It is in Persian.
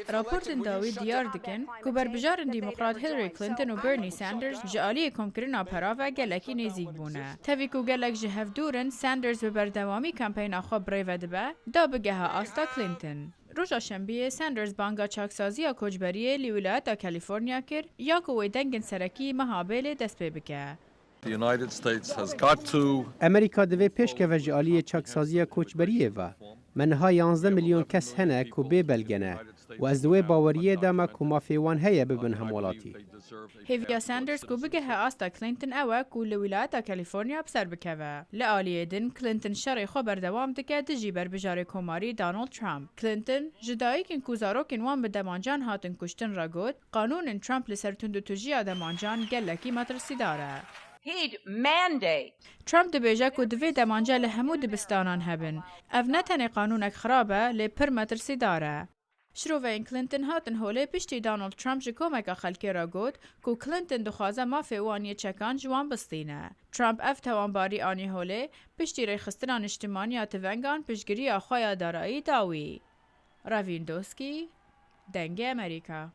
راپورتن داوی دیار دکن که بربجارن دیموکرات هیلاری کلینتون و برنی ساندرز جالی کمکرنا پراو گلکی نزیک بونه. تاوی که گلک جهف دورن ساندرز به بردوامی کمپین آخوا بریو دبه دا بگه آستا کلینتون. روز شنبه ساندرز بانگا چاکسازی کوچبری لیولایت کالیفرنیا کرد یا که ویدنگن سرکی مهابل دست پی بکه. امریکا دوی پیش که وجالی چاکسازی کوچبریه و منها 11 میلیون کس هنه که بی بلگنه و از دوی باوریه دامه که مافیوان هیا ببن همولاتی. هیویا ساندرز که بگه آستا کلینتون اوه که لیولایت کالیفرنیا بسر بکوه. لعالیه دن کلینتون شرعی خو بردوام دکه دجی بر بجار کماری دانالد ترامپ. کلینتون جدایی کن کوزارو کنوان به دمانجان هاتن کشتن را گود قانون ترامپ لسرتون دو تجی دمانجان گلکی مترسی داره. ترامپ دبیجه که دوی دمانجه لهمو دبستانان هبن. او نتنی قانونک خرابه لی پر مترسی داره. شروع این کلینتون هاتن هوله پشتی دانالد ترامپ جکومک خلکی را گود که کلینتون دخوازه مافی وانی چکان جوان بستینه. ترامپ اف توانباری آنی هوله پشتی ریخستنان اجتماعیات ونگان پشگیری آخواه دارایی داوی. راویندوسکی، دنگ امریکا.